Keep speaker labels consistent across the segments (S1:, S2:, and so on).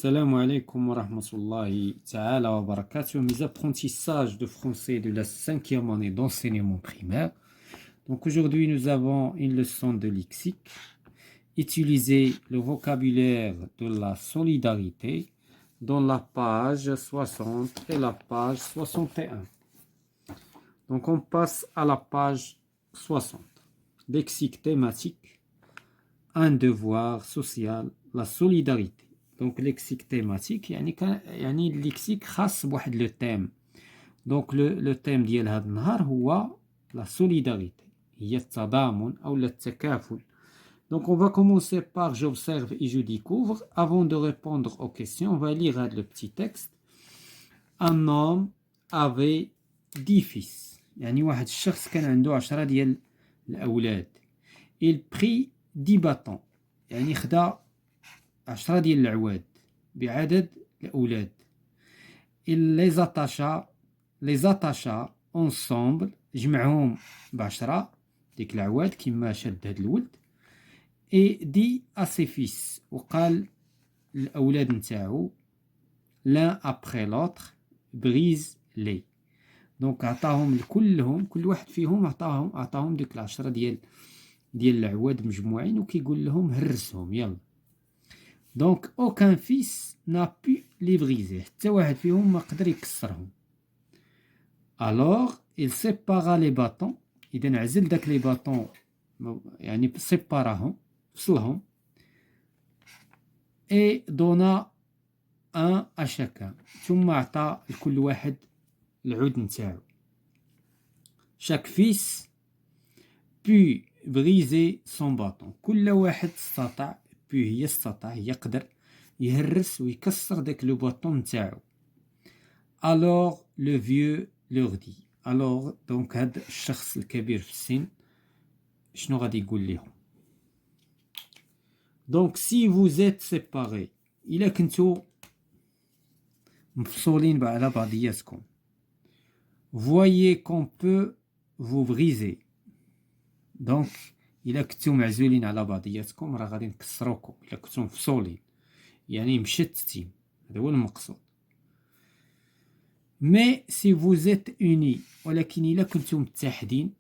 S1: Salam alaikum wa rahmatullahi ta'ala wa barakatuh. Mes apprentissages de français de la 5e année d'enseignement primaire. Donc aujourd'hui, nous avons une leçon de lexique. Utiliser le vocabulaire de la solidarité dans la page 60 et la page 61. Donc on passe à la page 60. Lexique thématique, un devoir social, la solidarité. Donc lexique thématique يعني lexique خاص بواحد لو thème. Donc le thème ديال هذا النهار هو la solidarité, هي التضامن أو التكافل. Donc on va commencer par j'observe et je découvre. Avant de répondre aux questions, on va lire le petit texte. Un homme avait 10 fils. يعني واحد الشخص كان عنده 10 ديال الأولاد. Il prit 10 bâtons. يعني خدا 10 ديال العواد بعدد الأولاد. Il les attacha ensemble, جمعهم ب10 ديك العواد كما شد هاد الولد. Et dit à ses fils, وقال الأولاد نتاعو l'un après l'autre, brise-les. دونك عطاهم كلهم، كل واحد فيهم عطاهم ديك 10 ديال العواد مجموعين وكيقول لهم هرسهم يلا. Donc, aucun fils n'a pu les briser. حتى واحد فيهم ما قدر يكسرهم. Alors, il sépara les bâtons. إذا عزل داك les bâtons يعني سيباراهم فصلهم. Et donna un à chacun. ثم عطى لكل واحد العود نتاعو. Chaque fils put briser son bâton. كل واحد استطاع يستطيع يقدر يهرس ويكسر داك لو بوطون نتاعو. Alors le vieux leur dit. Alors donc هاد الشخص الكبير في السن شنو غادي يقول لهم؟ Donc si vous êtes séparés, إلا كنتو مفصولين على بعضياتكم, voyez qu'on peut vous briser. Donc إلا كنتو معزولين على بعضياتكم راه غادي نكسروكم. إلا كنتو مفصولين يعني مشتتين، هذا هو المقصود. Mais si vous êtes unis, ولكن إلا كنتو متحدين,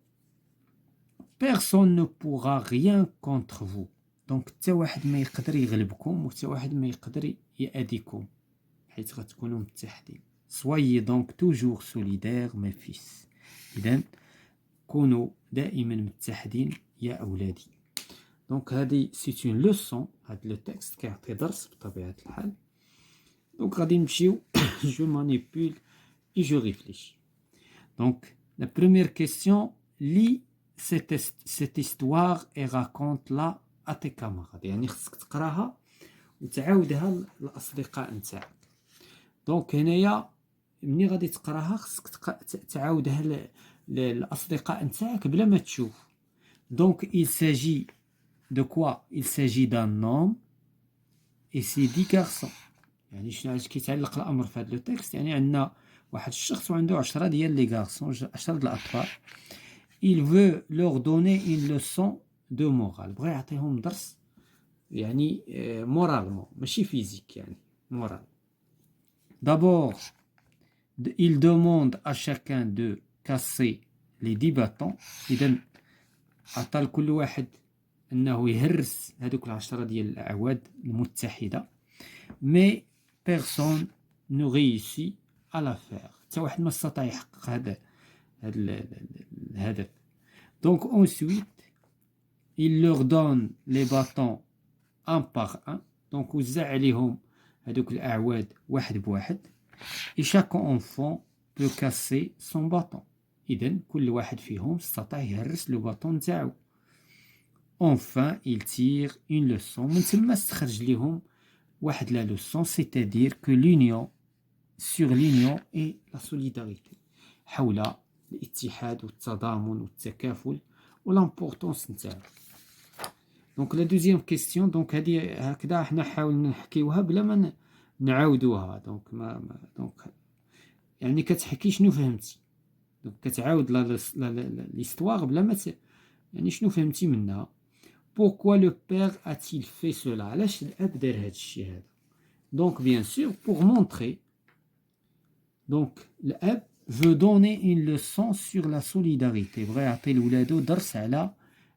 S1: personne ne pourra rien contre vous. Donc حتى واحد ما يقدر يغلبكم وحتى واحد ما يقدر يأذيكم حيث غتكونوا متحدين. Soyez donc toujours solidaires mes fils. إذن كونوا دائما متحدين يا أولادي. دونك هذه سي اون لوسون. هذا لو تكست كيعطي درس بطبيعة الحال. دونك غادي نمشيو جو مانيبول et je réfléchis. Donc la première question, lis cette histoire et raconte-la à tes camarades. يعني خصك تقراها وتعاودها للأصدقاء نتاعك. دونك هنايا ملي غادي تقراها خصك تعاودها للأصدقاء نتاعك بلا ما تشوف. Donc il s'agit de quoi? Il s'agit d'un homme et ses 10 garçons. يعني شنو كيتعلق الأمر في هذا لو تكست؟ يعني عندنا واحد الشخص وعنده 10 ديال لي غارسون، 10 ديال الأطفال. Il veut leur donner une leçon de morale. بغا يعطيهم درس يعني مورالمون ماشي فيزيك، يعني مورال. D'abord, il demande à chacun de casser les 10 bâtons. إذا عطى لكل واحد أنه يهرس هذوك 10 ديال الأعواد المتحدة. Mais personne ne réussit à la faire. حتى واحد ما استطاع يحقق هذا الهدف. Donc ensuite, il leur donne les bâtons un par un. Donc وزع عليهم هذوك الأعواد واحد بواحد. Et chaque enfant peut casser son bâton. إذن كل واحد فيهم استطاع يهرس لو باطون نتاعو. Enfin, il tire une leçon. من ثم استخرج لهم واحد la leçon, c'est-à-dire que l'union, sur l'union et la solidarité. حول الاتحاد والتضامن والتكافل والامبورطونس نتاعو. دونك لا دوزيام كيستيون. دونك هذه هكذا حنا نحاول نحكيوها بلا ما نعاودوها. دونك دونك يعني كتحكي شنو فهمتي. دونك كتعاود ليستواغ بلا ما يعني شنو فهمتي منها. Pourquoi le père a-t-il fait cela? علاش الاب دار هذا الشيء هذا؟ Donc, bien sûr, pour montrer, donc, l'ab veut donner une leçon sur la solidarité. بغى يعطي لولادو درس على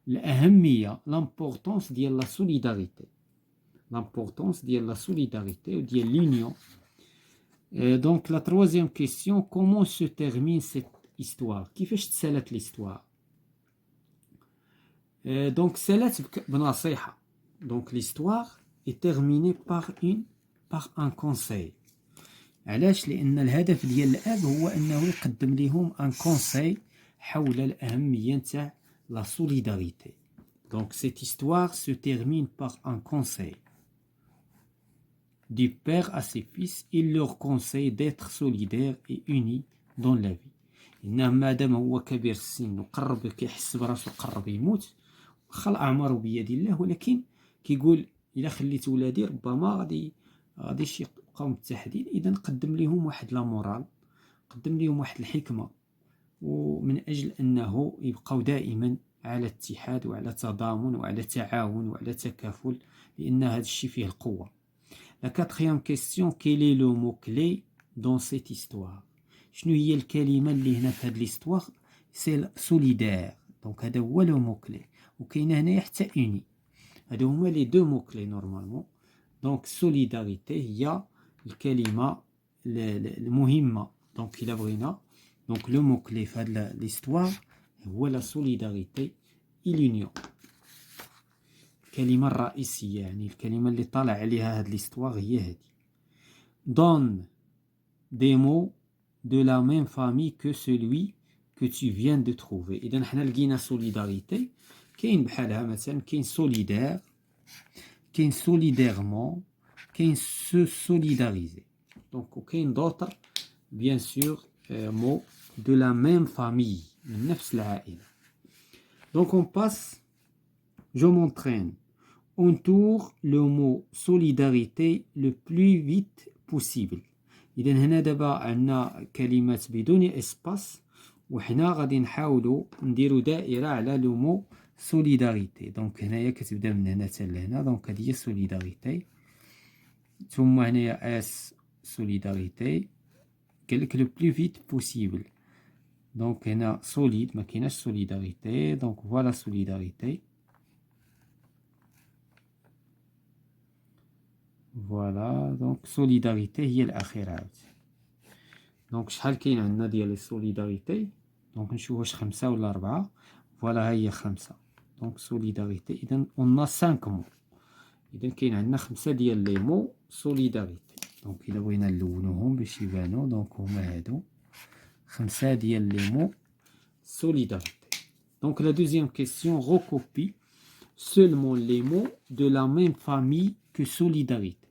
S1: الأهمية, l'importance de la solidarité. L'importance de la solidarité ou de l'union. Donc, la troisième question, comment se termine cette histoire? كيفاش تسالت l'histoire? Donc, سالت بنصيحة. Donc, l'histoire est terminée par un conseil. علاش؟ لأن الهدف ديال الأب هو أنه يقدم لهم un conseil حول الأهمية نتاع la solidarité. Donc, cette histoire se termine par un conseil. Du père à ses fils, il leur conseille d'être solidaires et unis dans la vie. إنه مادام هو كبير السن وقرب كيحس براسو قرب يموت واخا الأعمار بيد الله, ولكن كيقول إلا خليت ولادي ربما غادي يبقاو متحدين. إذا قدم لهم واحد لا مورال, قدم لهم واحد الحكمة, ومن أجل أنه يبقاو دائما على اتحاد وعلى تضامن وعلى تعاون وعلى تكافل, لأن هذا الشيء فيه القوة. La quatrième question, quel est le mot-clé dans cette histoire? شنو هي الكلمة اللي هنا في هذه الهستوار؟ سي solidaire. دونك هذا هو لو مو-clé. وكاين هنايا حتى unit. هادو هما لي دو مو-clés نورمالمون. دونك solidarité هي الكلمة المهمة. دونك إلا بغينا, دونك لو مو-clé في هذه الهستوار هو la solidarité et l'union. الكلمة الرئيسية, يعني الكلمة اللي طالع عليها هاد l'histoire هي هادي. Donne des mots de la même famille que celui que tu viens de trouver. إذا حنا لقينا solidarité, كاين بحالها مثلا كاين solidaire, كاين solidairement, كاين se solidariser. Donc وكاين d'autres bien sûr mots de la même famille, من نفس العائلة. Donc on passe, je m'entraîne. Entoure le mot solidarité le plus vite possible. إذا هنا دابا عندنا كلمات بدون اسباس, وحنا غادي نحاولوا نديروا دائرة على لو مو solidarité. دونك هنايا كتبدا من هنا حتى لهنا. دونك هذه هي solidarité, ثم هنايا اس solidarité, قالك le plus vite possible. دونك هنا solide ما كايناش solidarité. دونك voilà solidarité. فوالا دونك سوليداريتي هي الأخيرة. دونك شحال كاين عندنا ديال السوليداريتي؟ دونك نشوف واش 5 ولا 4. فوالا ها هي 5. دونك سوليداريتي. إذا اون 5 مو. إذا كاين عندنا 5 ديال لي مو سوليداريتي. دونك إلا بغينا نلونوهم باش يبانو, دونك هما هادو 5 ديال لي مو سوليداريتي. دونك لا دوزيام كيسيون, recopie seulement les mots de la même famille que solidarité.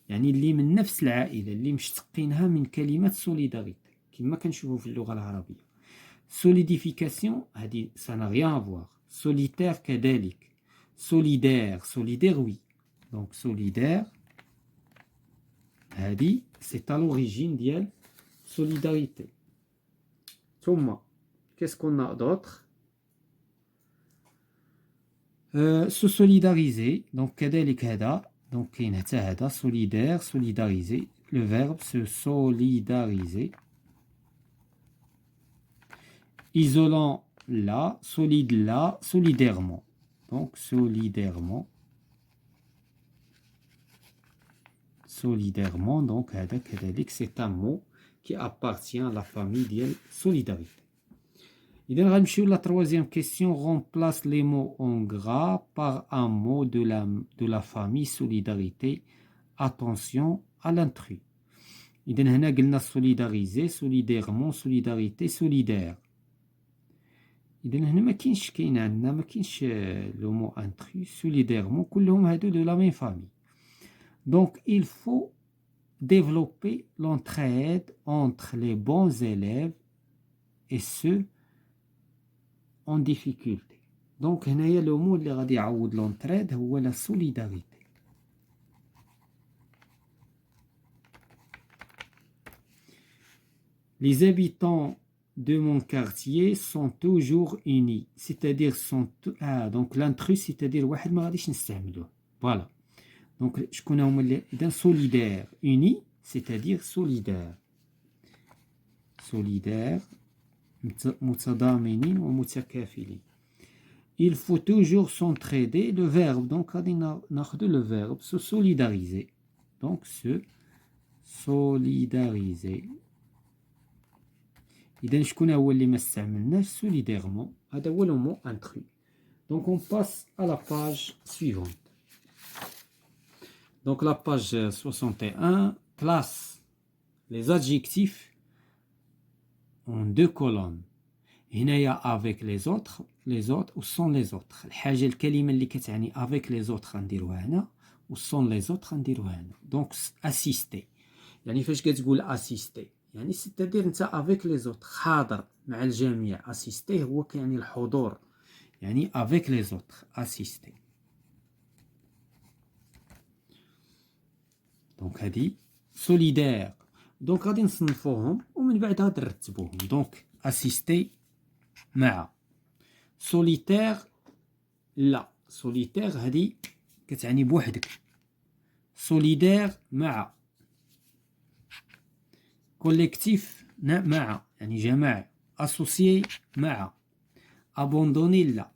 S1: يعني اللي من نفس العائلة, اللي مشتقينها من كلمة solidarité كما كنشوفوا في اللغة العربية. solidification هذه ça n'a rien à voir. solitaire كذلك. solidaire oui. donc solidaire هذه c'est à l'origine ديال solidarité. ثم qu'est-ce qu'on a d'autre? se solidariser. donc كذلك هذا, donc كاين حتى هذا solidaire, solidariser, le verbe se solidariser. isolant là, solide là, solidairement. donc solidairement, donc هذا كذلك c'est un mot qui appartient à la famille ديال solidarité. إذا غنمشيو لا troisième question, remplace les mots en gras par un mot de la famille solidarité. attention à l'intrus. إذا هنا قلنا solidariser, solidairement, solidarité, solidaire. إذا هنا ما كاينش لو مو intrus, solidairement, كلهم هادو de la même famille. donc il faut développer l'entraide entre les bons élèves et ceux en difficulté. donc هنايا لو مو اللي غادي يعوض l'entraide هو la solidarité. les habitants de mon quartier sont toujours unis, c'est-à-dire sont donc l'intrus c'est-à-dire واحد ما غاديش نستعملوه. voilà. Donc, je connais d'un solidaire uni, c'est-à-dire solidaire. Solidaire, متضامنين ومتكافلين. Il faut toujours s'entraider. Le verbe, donc, le verbe, se solidariser. Donc, se solidariser. إذا شكون هو اللي ما استعملناش solidairement. هذا هو le mot intrus. Donc, on passe à la page suivante. Donc, la page 61 classe les adjectifs en deux colonnes. هنايا avec les autres ou sans les autres. الحاجة الكلمة اللي كتعني avec les autres غنديروها هنا و sans les autres غنديروها هنا. Donc assister. يعني فاش كتقول assister يعني c'est-à-dire انت avec les autres حاضر مع الجميع. assister هو كيعني الحضور. يعني avec les autres assister. Donc هذه solidaire. Donc غادي نصنفوهم ومن بعد غادي نرتبوهم. Donc assister مع solitaire لا solitaire هذه كتعني بوحدك. solidaire مع collectif مع يعني جماعة. associé مع abandonné لا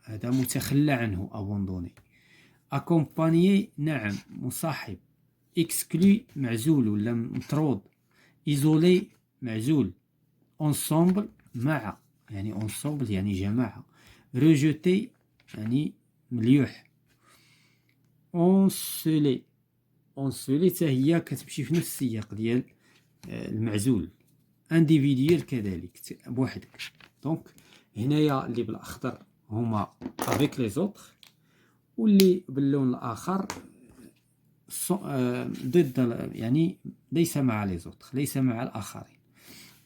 S1: هذا متخلى عنه abandonné. accompagné نعم مصاحب. exclu معزول ولا مطرود. isolé معزول. ensemble مع يعني ensemble يعني جماعة. rejeté يعني مليوح. encelé حتى هي كتمشي في نفس السياق ديال المعزول. individuel كذلك بوحدك. دونك هنايا اللي بالاخضر هما avec les autres واللي باللون الاخر ضد يعني ليس مع les autres ليس مع الاخرين.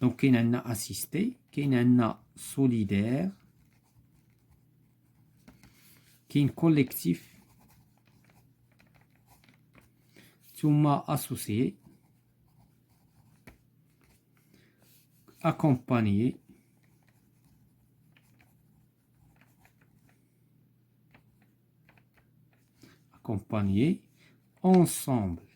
S1: دونك كاين عندنا assister كاين عندنا solidaire كاين collectif ثم associé accompagné ensemble.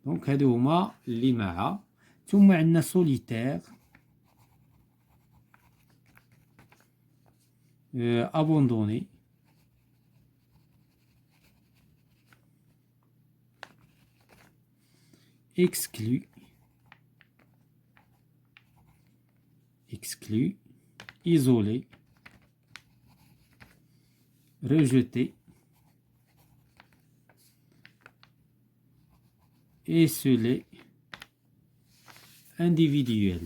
S1: دونك هادو هما اللي مع. ثم عندنا solitaire abandonné exclu isolé rejeté esselé individuel.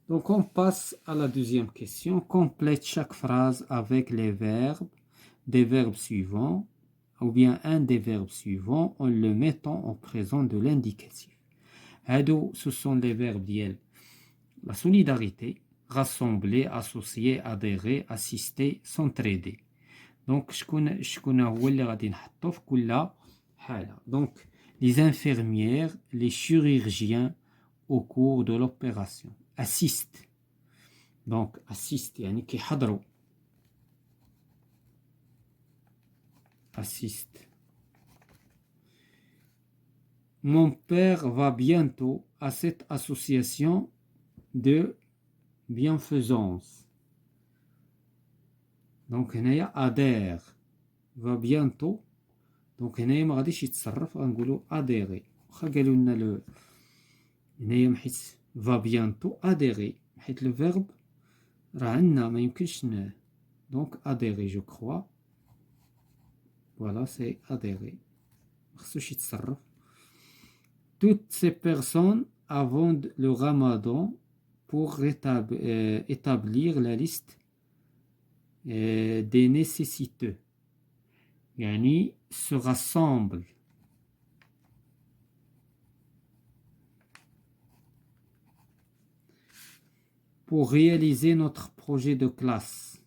S1: Donc on passe à la deuxième question. Complète chaque phrase avec les verbes des verbes suivants ou bien un des verbes suivants en le mettant au présent de l'indicatif. هادو ce sont les verbes ديال la solidarité, rassembler, associer, adhérer, assister, s'entraider. Donc شكون هو اللي غادي نحطو في كل حالة. Donc les infirmières, les chirurgiens au cours de l'opération. assiste. Donc assiste يعني كيحضروا. assiste. Mon père va bientôt à cette association de bienfaisance. Donc هنايا adhère va bientôt. Donc هنايا ما غاديش يتصرف غنقولوا adhérer. واخا قالوا لنا لو هنايا حيت va bientôt adhérer حيت le verbe راه عندنا ما يمكنش donc adhérer je crois. Voilà c'est adhérer. ما خصوش يتصرف. Toutes ces personnes avant le ramadan pour établir la liste des nécessiteux. يعني se rassemblent pour réaliser notre projet de classe.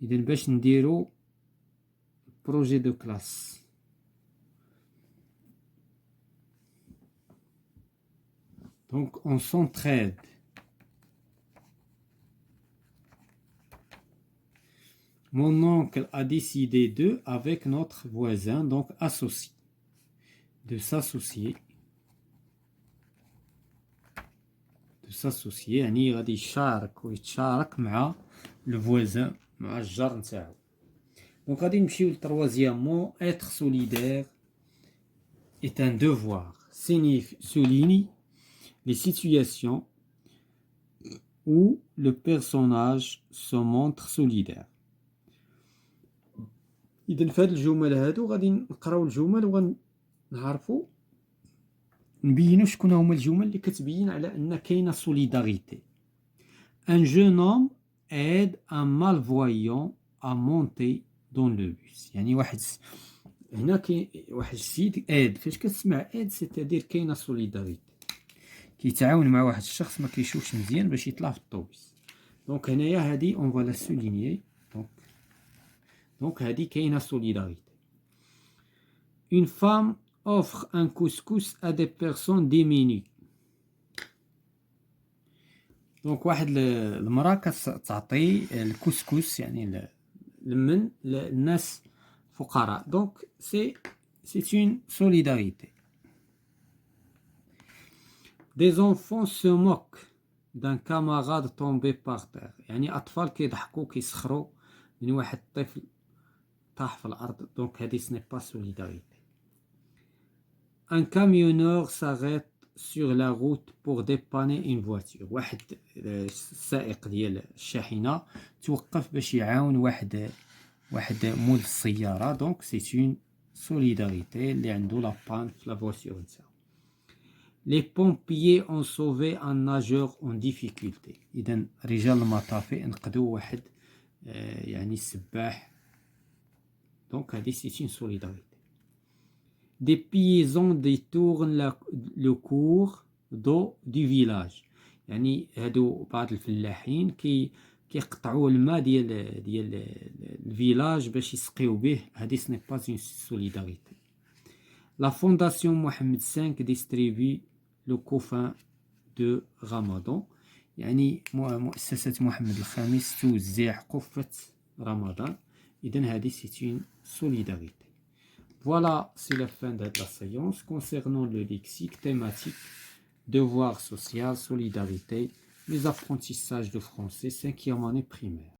S1: إذا باش نديرو projet de classe. Donc on s'entraide Mon oncle a décidé de, avec notre voisin, donc associé, de s'associer. يعني غادي يشارك ويتشارك مع الفوازان مع الجار نتاعو. دونك غادي نمشيو للتروازيام être solidaire est un devoir souligne les situations où le personnage se montre solidaire. إذا في هاد الجمل هادو غادي نقراو الجمل ونعرفو نبينو شكون هما الجمل اللي كتبين على ان كاينه solidarité. Un jeune homme aide un malvoyant à monter dans le bus. يعني هنا كاين واحد السيد aide. فاش كتسمع aide سيتادير كاينه solidarité، كيتعاون مع واحد الشخص ما كيشوفش مزيان باش يطلع في الطوبيس. دونك هنايا هادي اون فوالا سولينيي. دونك هادي كاينه solidarité. Une femme offre un couscous à des personnes démunies. دونك واحد المرأة كتعطي الكسكس يعني المن للناس فقراء. دونك c'est une solidarité. Des enfants se moquent d'un camarade tombé par terre. يعني أطفال كيضحكوا كيسخروا من واحد الطفل طاح في الأرض. دونك هذه ce n'est pas solidarité. Un camionneur s'arrête sur la route pour dépanner une voiture. واحد السائق ديال الشاحنة توقف باش يعاون واحد مول السيارة. دونك c'est une solidarité اللي عنده لا بان في لا فواتور نتاعو. Les pompiers ont sauvé un nageur en difficulté. إذا رجال المطافي انقذوا واحد يعني السباح. دونك هذه c'est une solidarité. Des paysans détournent le cours d'eau du village. يعني هادو بعض الفلاحين كيقطعوا الماء ديال الفيلاج باش يسقيو به. هذه ce n'est pas une solidarité. La fondation Mohammed V distribue le coffin de Ramadan. يعني مؤسسة محمد الخامس توزع قفة رمضان. إذن هذه c'est une solidarité. Voilà, c'est la fin de la séance concernant le lexique thématique, devoir social, solidarité, les apprentissages de français, 5e année primaire.